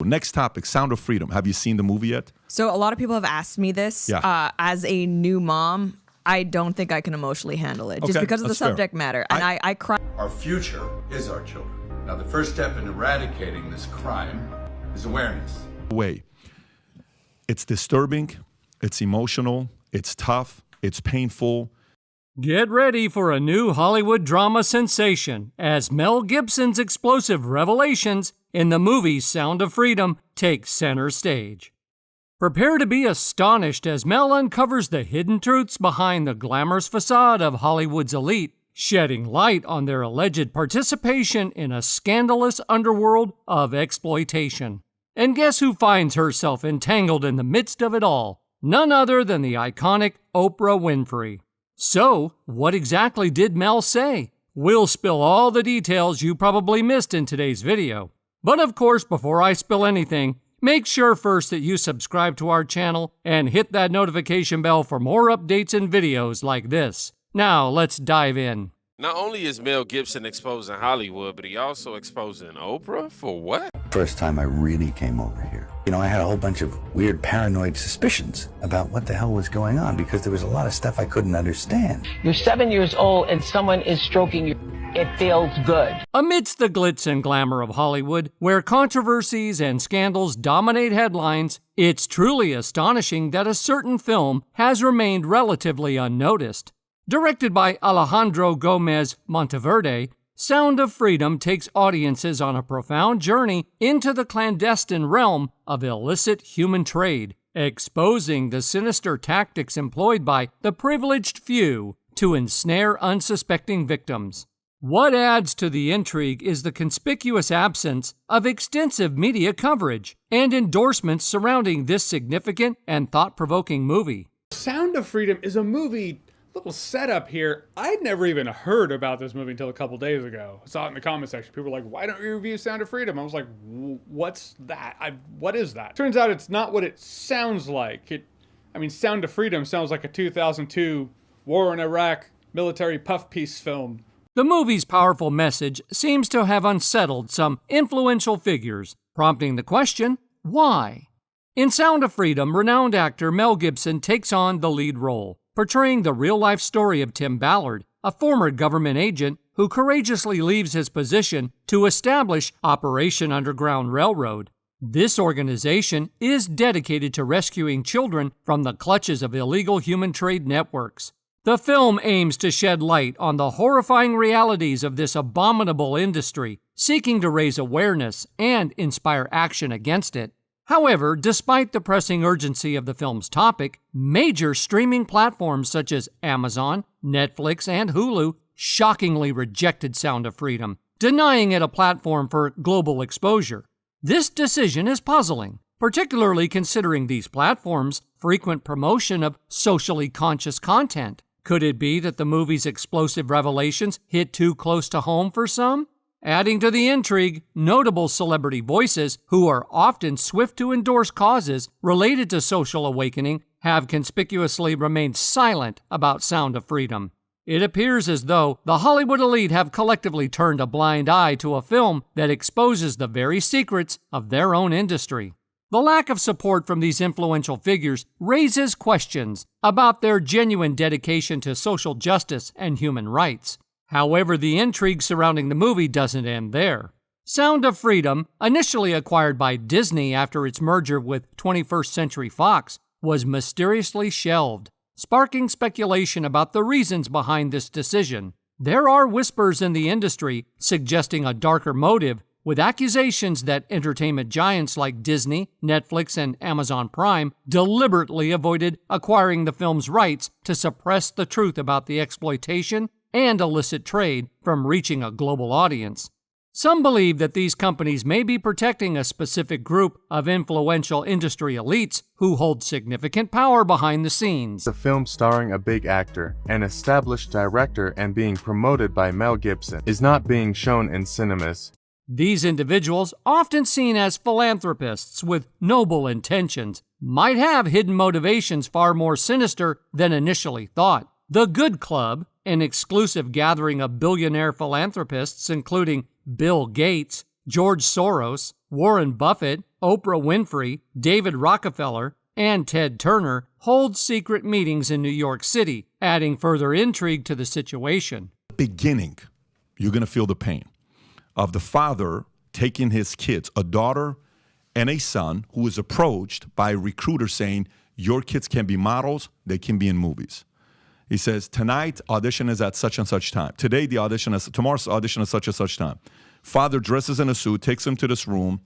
Next topic, Sound of Freedom. Have you seen the movie yet? So a lot of people have asked me this. As a new mom, I don't think I can emotionally handle it just because of the subject matter. And I cry. Our future is our children. Now, the first step in eradicating this crime is awareness. It's disturbing, it's emotional, it's tough, it's painful. Get ready for a new Hollywood drama sensation as Mel Gibson's explosive revelations in the movie Sound of Freedom take center stage. Prepare to be astonished as Mel uncovers the hidden truths behind the glamorous facade of Hollywood's elite, shedding light on their alleged participation in a scandalous underworld of exploitation. And guess who finds herself entangled in the midst of it all? None other than the iconic Oprah Winfrey. So, what exactly did Mel say? We'll spill all the details you probably missed in today's video. But of course, before I spill anything, make sure first that you subscribe to our channel and hit that notification bell for more updates and videos like this. Now, let's dive in. Not only is Mel Gibson exposing Hollywood, but he also exposing Oprah? For what? First time I really came over here. You know, I had a whole bunch of weird paranoid suspicions about what the hell was going on because there was a lot of stuff I couldn't understand. You're 7 years old and someone is stroking you. It feels good. Amidst the glitz and glamour of Hollywood, where controversies and scandals dominate headlines, it's truly astonishing that a certain film has remained relatively unnoticed. Directed by Alejandro Gomez Monteverde, Sound of Freedom takes audiences on a profound journey into the clandestine realm of illicit human trade, exposing the sinister tactics employed by the privileged few to ensnare unsuspecting victims. What adds to the intrigue is the conspicuous absence of extensive media coverage and endorsements surrounding this significant and thought-provoking movie. Sound of Freedom is a movie. Little setup here. I'd never even heard about this movie until a couple days ago. I saw it in the comment section. People were like, why don't you review Sound of Freedom? I was like, what's that? What is that? Turns out it's not what it sounds like. Sound of Freedom sounds like a 2002 war in Iraq military puff piece film. The movie's powerful message seems to have unsettled some influential figures, prompting the question, why? In Sound of Freedom, renowned actor Mel Gibson takes on the lead role, portraying the real-life story of Tim Ballard, a former government agent who courageously leaves his position to establish Operation Underground Railroad. This organization is dedicated to rescuing children from the clutches of illegal human trade networks. The film aims to shed light on the horrifying realities of this abominable industry, seeking to raise awareness and inspire action against it. However, despite the pressing urgency of the film's topic, major streaming platforms such as Amazon, Netflix, and Hulu shockingly rejected Sound of Freedom, denying it a platform for global exposure. This decision is puzzling, particularly considering these platforms' frequent promotion of socially conscious content. Could it be that the movie's explosive revelations hit too close to home for some? Adding to the intrigue, notable celebrity voices who are often swift to endorse causes related to social awakening have conspicuously remained silent about Sound of Freedom. It appears as though the Hollywood elite have collectively turned a blind eye to a film that exposes the very secrets of their own industry. The lack of support from these influential figures raises questions about their genuine dedication to social justice and human rights. However, the intrigue surrounding the movie doesn't end there. Sound of Freedom, initially acquired by Disney after its merger with 21st Century Fox, was mysteriously shelved, sparking speculation about the reasons behind this decision. There are whispers in the industry suggesting a darker motive, with accusations that entertainment giants like Disney, Netflix, and Amazon Prime deliberately avoided acquiring the film's rights to suppress the truth about the exploitation and illicit trade from reaching a global audience. Some believe that these companies may be protecting a specific group of influential industry elites who hold significant power behind the scenes. The film starring a big actor, an established director, and being promoted by Mel Gibson is not being shown in cinemas. These individuals, often seen as philanthropists with noble intentions, might have hidden motivations far more sinister than initially thought. The Good Club, an exclusive gathering of billionaire philanthropists including Bill Gates, George Soros, Warren Buffett, Oprah Winfrey, David Rockefeller, and Ted Turner hold secret meetings in New York City, adding further intrigue to the situation. Beginning, you're going to feel the pain of the father taking his kids, a daughter and a son, who is approached by a recruiter saying, your kids can be models, they can be in movies. He says, tonight, audition is at such and such time. Today, tomorrow's audition is such and such time. Father dresses in a suit, takes them to this room,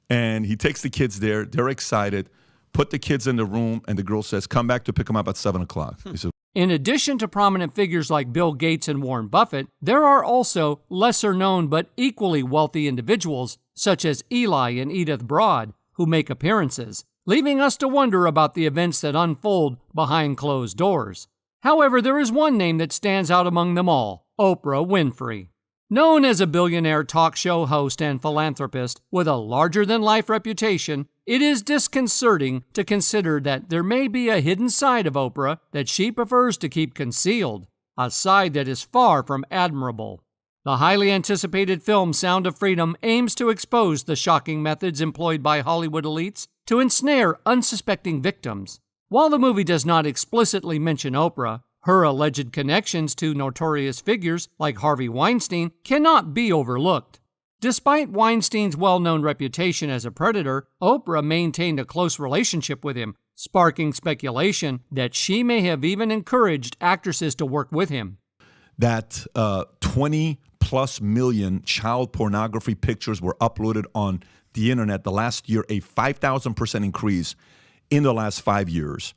and he takes the kids there. They're excited. Put the kids in the room, and the girl says, come back to pick them up at 7 o'clock. He says, in addition to prominent figures like Bill Gates and Warren Buffett, there are also lesser-known but equally wealthy individuals, such as Eli and Edith Broad, who make appearances, leaving us to wonder about the events that unfold behind closed doors. However, there is one name that stands out among them all: Oprah Winfrey. Known as a billionaire talk show host and philanthropist with a larger-than-life reputation, it is disconcerting to consider that there may be a hidden side of Oprah that she prefers to keep concealed, a side that is far from admirable. The highly anticipated film Sound of Freedom aims to expose the shocking methods employed by Hollywood elites to ensnare unsuspecting victims. While the movie does not explicitly mention Oprah, her alleged connections to notorious figures like Harvey Weinstein cannot be overlooked. Despite Weinstein's well-known reputation as a predator, Oprah maintained a close relationship with him, sparking speculation that she may have even encouraged actresses to work with him. That 20-plus million child pornography pictures were uploaded on the internet the last year, a 5,000% increase in the last 5 years.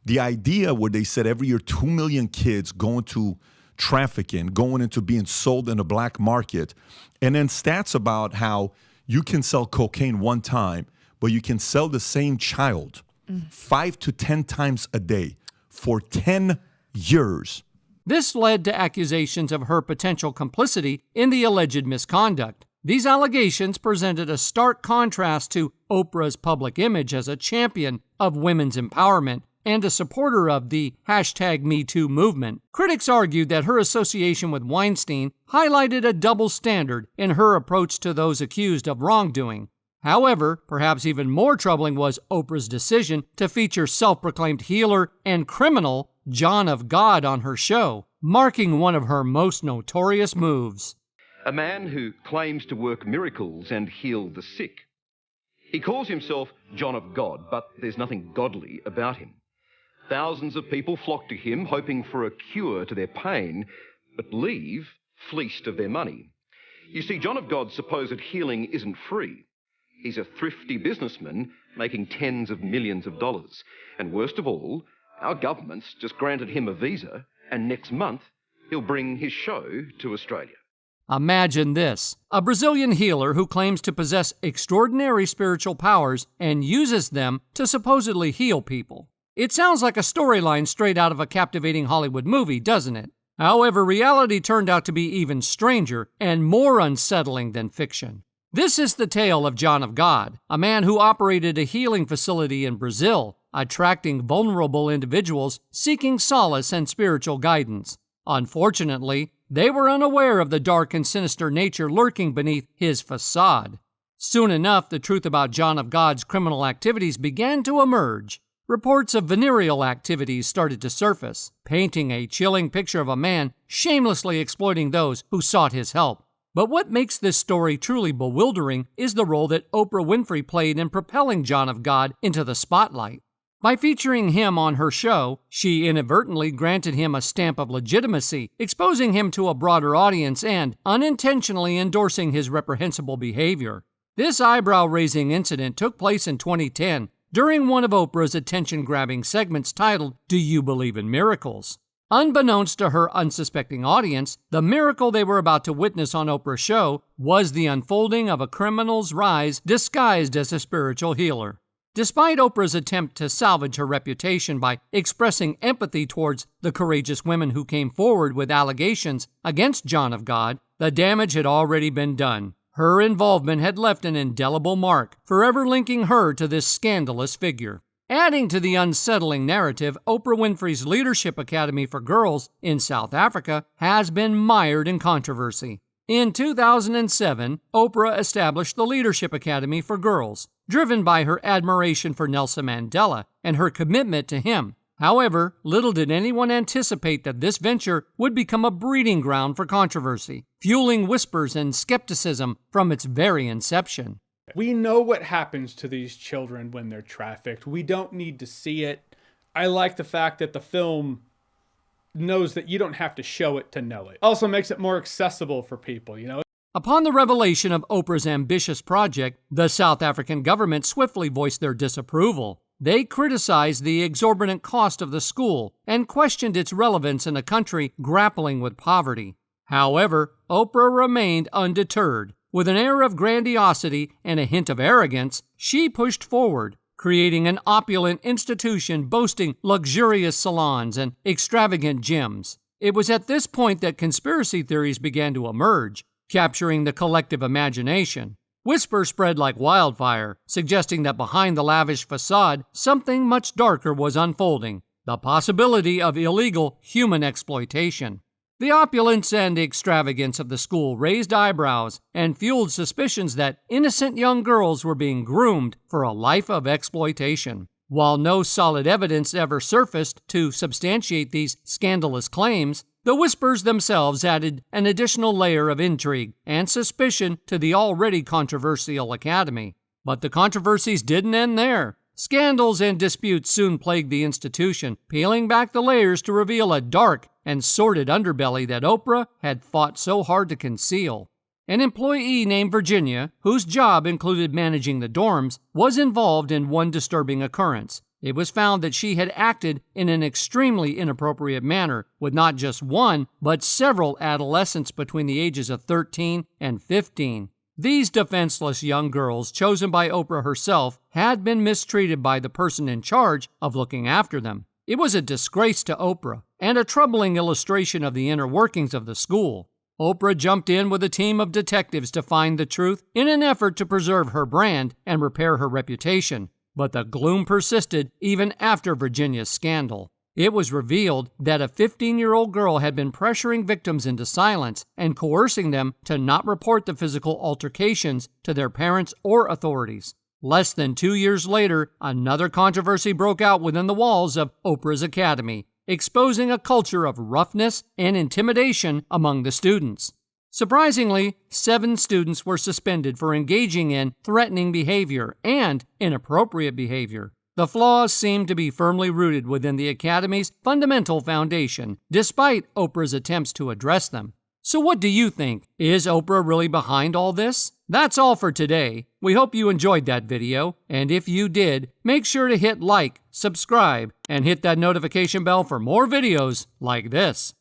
The idea where they said every year 2 million kids go into trafficking, going into being sold in the black market, and then stats about how you can sell cocaine one time, but you can sell the same child 5 to 10 times a day for 10 years. This led to accusations of her potential complicity in the alleged misconduct. These allegations presented a stark contrast to Oprah's public image as a champion of women's empowerment and a supporter of the #MeToo movement. Critics argued that her association with Weinstein highlighted a double standard in her approach to those accused of wrongdoing. However, perhaps even more troubling was Oprah's decision to feature self-proclaimed healer and criminal John of God on her show, marking one of her most notorious moves. A man who claims to work miracles and heal the sick. He calls himself John of God, but there's nothing godly about him. Thousands of people flock to him, hoping for a cure to their pain, but leave fleeced of their money. You see, John of God's supposed healing isn't free. He's a thrifty businessman making tens of millions of dollars. And worst of all, our government's just granted him a visa, and next month he'll bring his show to Australia. Imagine this: a Brazilian healer who claims to possess extraordinary spiritual powers and uses them to supposedly heal people. It sounds like a storyline straight out of a captivating Hollywood movie, doesn't it? However, reality turned out to be even stranger and more unsettling than fiction. This is the tale of John of God, a man who operated a healing facility in Brazil, attracting vulnerable individuals seeking solace and spiritual guidance. Unfortunately, they were unaware of the dark and sinister nature lurking beneath his facade. Soon enough, the truth about John of God's criminal activities began to emerge. Reports of venereal activities started to surface, painting a chilling picture of a man shamelessly exploiting those who sought his help. But what makes this story truly bewildering is the role that Oprah Winfrey played in propelling John of God into the spotlight. By featuring him on her show, she inadvertently granted him a stamp of legitimacy, exposing him to a broader audience and unintentionally endorsing his reprehensible behavior. This eyebrow-raising incident took place in 2010, during one of Oprah's attention-grabbing segments titled, "Do You Believe in Miracles?" Unbeknownst to her unsuspecting audience, the miracle they were about to witness on Oprah's show was the unfolding of a criminal's rise disguised as a spiritual healer. Despite Oprah's attempt to salvage her reputation by expressing empathy towards the courageous women who came forward with allegations against John of God, the damage had already been done. Her involvement had left an indelible mark, forever linking her to this scandalous figure. Adding to the unsettling narrative, Oprah Winfrey's Leadership Academy for Girls in South Africa has been mired in controversy. In 2007, Oprah established the Leadership Academy for Girls, driven by her admiration for Nelson Mandela and her commitment to him. However, little did anyone anticipate that this venture would become a breeding ground for controversy, fueling whispers and skepticism from its very inception. We know what happens to these children when they're trafficked. We don't need to see it. I like the fact that the film knows that you don't have to show it to know it. Also makes it more accessible for people, you know? Upon the revelation of Oprah's ambitious project, the South African government swiftly voiced their disapproval. They criticized the exorbitant cost of the school and questioned its relevance in a country grappling with poverty. However, Oprah remained undeterred. With an air of grandiosity and a hint of arrogance, she pushed forward, creating an opulent institution boasting luxurious salons and extravagant gyms. It was at this point that conspiracy theories began to emerge, capturing the collective imagination. Whispers spread like wildfire, suggesting that behind the lavish facade, something much darker was unfolding, the possibility of illegal human exploitation. The opulence and extravagance of the school raised eyebrows and fueled suspicions that innocent young girls were being groomed for a life of exploitation. While no solid evidence ever surfaced to substantiate these scandalous claims, the whispers themselves added an additional layer of intrigue and suspicion to the already controversial academy. But the controversies didn't end there. Scandals and disputes soon plagued the institution, peeling back the layers to reveal a dark and sordid underbelly that Oprah had fought so hard to conceal. An employee named Virginia, whose job included managing the dorms, was involved in one disturbing occurrence. It was found that she had acted in an extremely inappropriate manner with not just one, but several adolescents between the ages of 13 and 15. These defenseless young girls, chosen by Oprah herself, had been mistreated by the person in charge of looking after them. It was a disgrace to Oprah and a troubling illustration of the inner workings of the school. Oprah jumped in with a team of detectives to find the truth in an effort to preserve her brand and repair her reputation. But the gloom persisted even after Virginia's scandal. It was revealed that a 15-year-old girl had been pressuring victims into silence and coercing them to not report the physical altercations to their parents or authorities. Less than 2 years later, another controversy broke out within the walls of Oprah's Academy, exposing a culture of roughness and intimidation among the students. Surprisingly, 7 students were suspended for engaging in threatening behavior and inappropriate behavior. The flaws seemed to be firmly rooted within the Academy's fundamental foundation, despite Oprah's attempts to address them. So what do you think? Is Oprah really behind all this? That's all for today. We hope you enjoyed that video, and if you did, make sure to hit like, subscribe, and hit that notification bell for more videos like this.